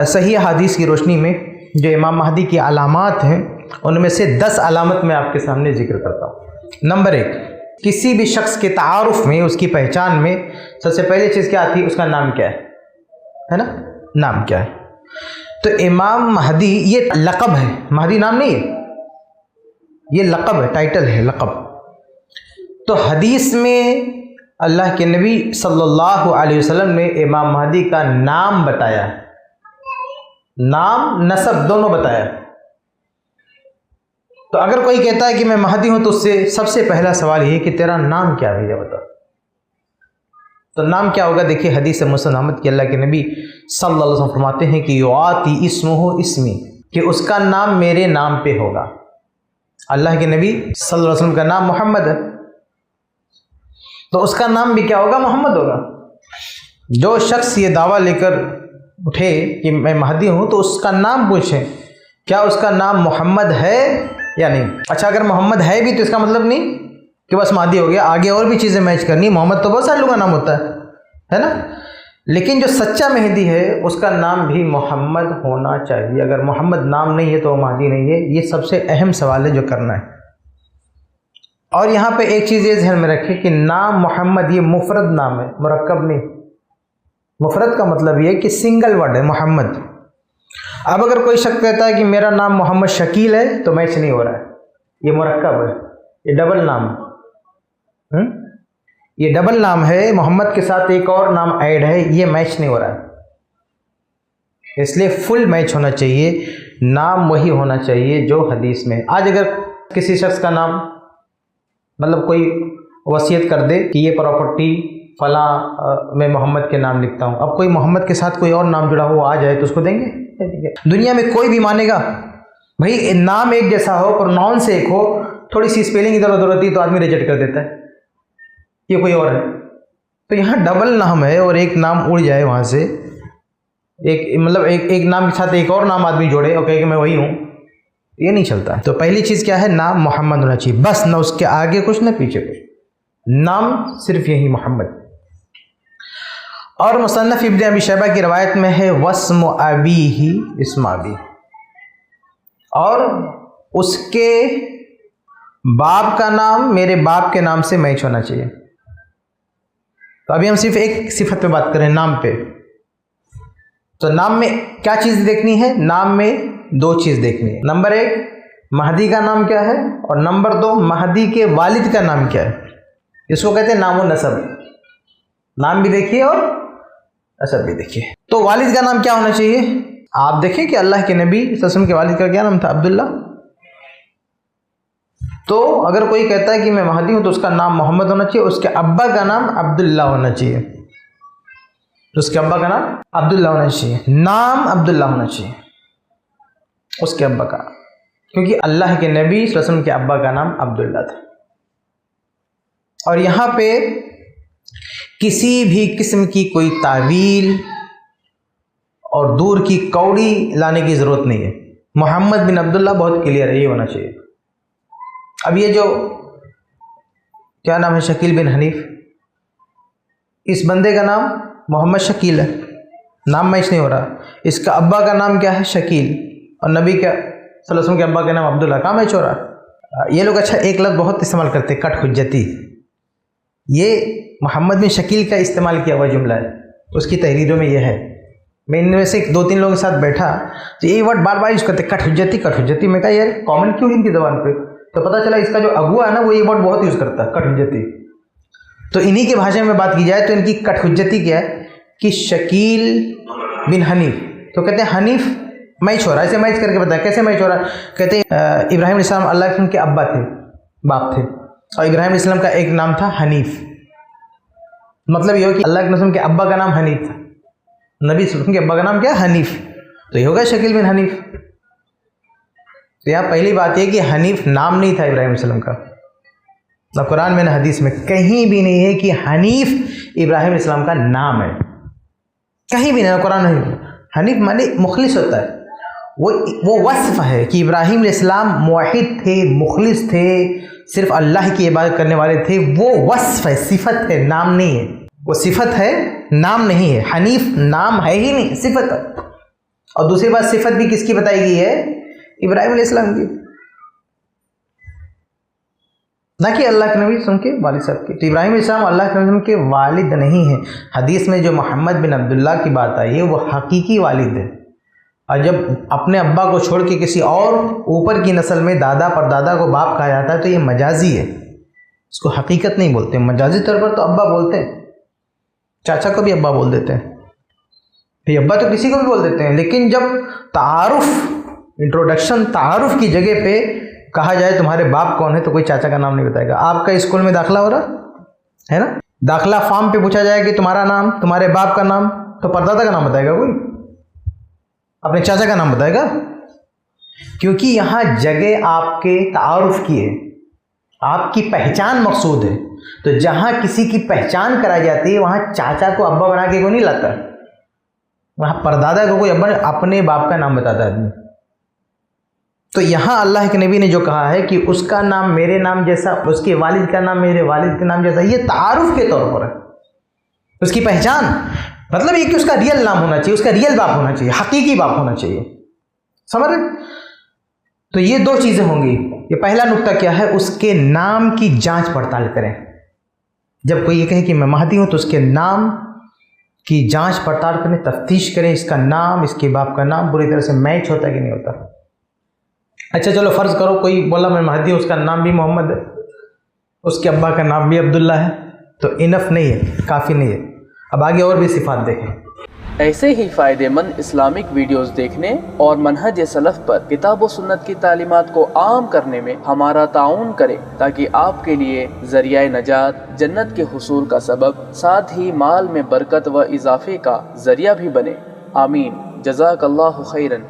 सही हदीस की रोशनी में जो इमाम महदी की अलामत हैं उनमें से 10 अलामत मैं आपके सामने जिक्र करता हूँ। नंबर 1, किसी भी शख्स के तारुफ में, उसकी पहचान में सबसे पहली चीज़ क्या आती है? उसका नाम क्या है ना? नाम क्या है? तो इमाम महदी ये लक़ब है, महदी नाम नहीं है, ये लक़ब है, टाइटल है, लक़ब। तो हदीस में अल्लाह के नबी सल्लल्लाहु अलैहि वसल्लम ने इमाम महदी का नाम बताया, नाम नसब दोनों बताया। तो अगर कोई कहता है कि मैं महदी हूं तो उससे सबसे पहला सवाल ये कि तेरा नाम क्या है, भैया बता। तो नाम क्या होगा? देखिए हदीस मुस्नद अहमद की अल्लाह के नबी सल्लल्लाहु अलैहि वसल्लम फरमाते हैं कि युआती इस्मुहु इस्मी, कि उसका नाम मेरे नाम पे होगा। अल्लाह के नबी सल्लल्लाहु अलैहि वसल्लम का नाम मोहम्मद है, तो उसका नाम भी क्या होगा? मोहम्मद होगा। जो शख्स ये दावा लेकर उठे कि मैं महदी हूँ तो उसका नाम पूछें, क्या उसका नाम मोहम्मद है या नहीं। अच्छा, अगर मोहम्मद है भी तो इसका मतलब नहीं कि बस महदी हो गया, आगे और भी चीज़ें मैच करनी। मोहम्मद तो बहुत सारे लोगों का नाम होता है ना, लेकिन जो सच्चा मेहदी है उसका नाम भी मोहम्मद होना चाहिए। अगर मोहम्मद नाम नहीं है तो वो महदी नहीं है। ये सबसे अहम सवाल है जो करना है। और यहाँ पे एक चीज़ ये ध्यान में रखें कि नाम मोहम्मद ये मुफरद नाम है, मुरक्कब नहीं। मुफरद का मतलब ये कि सिंगल वर्ड है मोहम्मद। अब अगर कोई शख्स कहता है कि मेरा नाम मोहम्मद शकील है तो मैच नहीं हो रहा है, ये मुरक्कब है, ये डबल नाम है। ये डबल नाम है, मोहम्मद के साथ एक और नाम ऐड है, ये मैच नहीं हो रहा है। इसलिए फुल मैच होना चाहिए, नाम वही होना चाहिए जो हदीस में। आज अगर किसी शख्स का नाम मतलब कोई वसीयत कर दे कि ये प्रॉपर्टी फला मैं मोहम्मद के नाम लिखता हूँ, अब कोई मोहम्मद के साथ कोई और नाम जुड़ा हुआ आ जाए तो उसको देंगे? दुनिया में कोई भी मानेगा? भाई नाम एक जैसा हो, प्रोनाउन से एक हो, थोड़ी सी स्पेलिंग इधर उधर होती है तो आदमी रिजेक्ट कर देता है, ये कोई और है। तो यहाँ डबल नाम है और एक नाम उड़ जाए वहाँ से, एक मतलब एक नाम के साथ एक और नाम आदमी जोड़े और कहे कि मैं वही हूँ, ये नहीं चलता। तो पहली चीज़ क्या है? नाम मोहम्मद होना चाहिए, बस, ना उसके आगे कुछ ना पीछे कुछ, नाम सिर्फ यही मोहम्मद। और मुसन्नफ इब्न अबी शैबा की रवायत में है वस्म अबीही इस्म अबी, और उसके बाप का नाम मेरे बाप के नाम से मैच होना चाहिए। तो अभी हम सिर्फ एक सिफत पे बात करें, नाम पे। तो नाम में क्या चीज़ देखनी है? नाम में 2 चीज़ देखनी है। नंबर 1 महदी का नाम क्या है, और नंबर 2 महदी के वालिद का नाम क्या है। इसको कहते हैं नाम व नसब। नाम भी देखिए और नसब भी देखिए। तो वालिद का नाम क्या होना चाहिए? आप देखें कि अल्लाह के नबी सल्लल्लाहु अलैहि वसल्लम के वालिद का क्या नाम था? अब्दुल्ला। तो अगर कोई कहता है कि मैं महदी हूँ तो उसका नाम मोहम्मद होना चाहिए, उसके अब्बा का नाम अब्दुल्ला होना चाहिए, उसके अब्बा का नाम अब्दुल्ला होना चाहिए, नाम अब्दुल्ला होना चाहिए उसके अब्बा का, क्योंकि अल्लाह के नबी सल्लल्लाहु अलैहि वसल्लम के अब्बा का नाम अब्दुल्ला था। और यहाँ पे किसी भी किस्म की कोई तावील और दूर की कौड़ी लाने की ज़रूरत नहीं है। मोहम्मद बिन अब्दुल्ला बहुत क्लियर है, ये होना चाहिए। अब ये जो क्या नाम है, शकील बिन हनीफ, इस बंदे का नाम मोहम्मद शकील है, नाम मैच नहीं हो रहा। इसका अब्बा का नाम क्या है? शकील, और नबी का सल्लल्लाहु अलैहि वसल्लम के अब्बा का नाम अब्दुल्ला, कहाँ मैच हो रहा? ये लोग अच्छा एक लफ्ज़ बहुत इस्तेमाल करते हैं, कट हुज्जती। ये मोहम्मद बिन शकील का इस्तेमाल किया हुआ जुमला है, उसकी तहरीरों में यह है। मैं इनमें से 2-3 लोगों के साथ बैठा तो ये वर्ड बार बार यूज़ करते, कट हुज्जती कट हुज्जती। मैं कहा यार कॉमन क्यों इनकी ज़बान पे? तो पता चला इसका जो अगुआ है ना वो ये वर्ड बहुत यूज़ करता है, कट हुज्जती। तो इन्हीं की भाषा में बात की जाए तो इनकी कट हुज्जती क्या है कि शकील बिन हनीफ, तो कहते हैं हनीफ मैच हो रहा है। ऐसे मैच करके बताया कैसे मैच हो रहा है। कहते हैं इब्राहिम अलैहिस्सलाम अल्लाह के अब्बा थे, बाप थे, और इब्राहिम अलैहिस्सलाम का एक नाम था हनीफ। मतलब ये हो कि अल्लाह के अब्बा का नाम हनीफ था, नबी के अब्बा का नाम क्या? हनीफ। तो ये होगा शकील बिन हनीफ। तो यहाँ पहली बात यह कि हनीफ नाम नहीं था इब्राहिम अलैहिस्सलाम का। ना कुरान में ना हदीस में कहीं भी नहीं है कि हनीफ इब्राहिम अलैहिस्सलाम का नाम है, कहीं भी नहीं, कुरान नहीं। हनीफ माने मुखलिस होता है, वो वस्फ है कि इब्राहिम अलैहिस्सलाम मुवहिद थे, मुखलिस थे, सिर्फ अल्लाह की इबादत करने वाले थे। वो वस्फ है, सिफत है, नाम नहीं है। वो सिफत है, नाम नहीं है। हनीफ नाम है ही नहीं, सिफत है। और दूसरी बात, सिफत भी किसकी बताई गई है? इब्राहिम अलैहिस्सलाम की, ना कि अल्लाह के नबी उनके वालिद साहब के। तो इब्राहिम अलैहिस्सलाम अल्लाह के नबी के वालिद नहीं है। हदीस में जो मोहम्मद बिन अब्दुल्ला की बात आई है वो हकीकी वालिद है, और जब अपने अब्बा को छोड़ के किसी और ऊपर की नस्ल में दादा परदादा को बाप कहा जाता है तो ये मजाजी है, इसको हकीकत नहीं बोलते। मजाजी तौर पर तो अब्बा बोलते हैं, चाचा को भी अब्बा बोल देते हैं, फिर अब्बा तो किसी को भी बोल देते हैं, लेकिन जब तारुफ इंट्रोडक्शन तारुफ की जगह पे कहा जाए तुम्हारे बाप कौन है तो कोई चाचा का नाम नहीं बताएगा। आपका स्कूल में दाखिला हो रहा है ना, दाखिला फॉर्म पे पूछा जाए कि तुम्हारा नाम, तुम्हारे बाप का नाम, तो परदादा का नाम बताएगा कोई? अपने चाचा का नाम बताएगा? क्योंकि यहाँ जगह आपके तारुफ की है, आपकी पहचान मकसूद है। तो जहाँ किसी की पहचान कराई जाती है वहाँ चाचा को अब्बा बना के कोई नहीं लाता, वहाँ परदादा को कोई अब्बा, अपने बाप का नाम बताता है आदमी। तो यहाँ अल्लाह के नबी ने जो कहा है कि उसका नाम मेरे नाम जैसा, उसके वालिद का नाम मेरे वालिद के नाम जैसा, ये तारुफ के तौर पर है, उसकी पहचान। मतलब ये कि उसका रियल नाम होना चाहिए, उसका रियल बाप होना चाहिए, हकीकी बाप होना चाहिए, समझ रहे? तो ये दो चीज़ें होंगी। ये पहला नुक्ता क्या है, उसके नाम की जांच पड़ताल करें। जब कोई ये कहे कि मैं महदी हूँ तो उसके नाम की जांच पड़ताल करें, तफ्तीश करें, इसका नाम, इसके बाप का नाम पूरी तरह से मैच होता है कि नहीं होता। अच्छा चलो फ़र्ज़ करो कोई बोला मैं महदी हूँ, उसका नाम भी मोहम्मद है, उसके अब्बा का नाम भी अब्दुल्ला है, तो इनफ नहीं है, काफ़ी नहीं है। अब आगे और भी सिफात देखें। ऐसे ही फ़ायदेमंद इस्लामिक वीडियोस देखने और मनहज सलफ़ पर किताब व सुन्नत की तालीमात को आम करने में हमारा ताउन करें, ताकि आपके लिए ज़रिया नजात, जन्नत के हुसूल का सबब, साथ ही माल में बरकत व इजाफे का ज़रिया भी बने। आमीन। जज़ाकल्लाहु खैरन।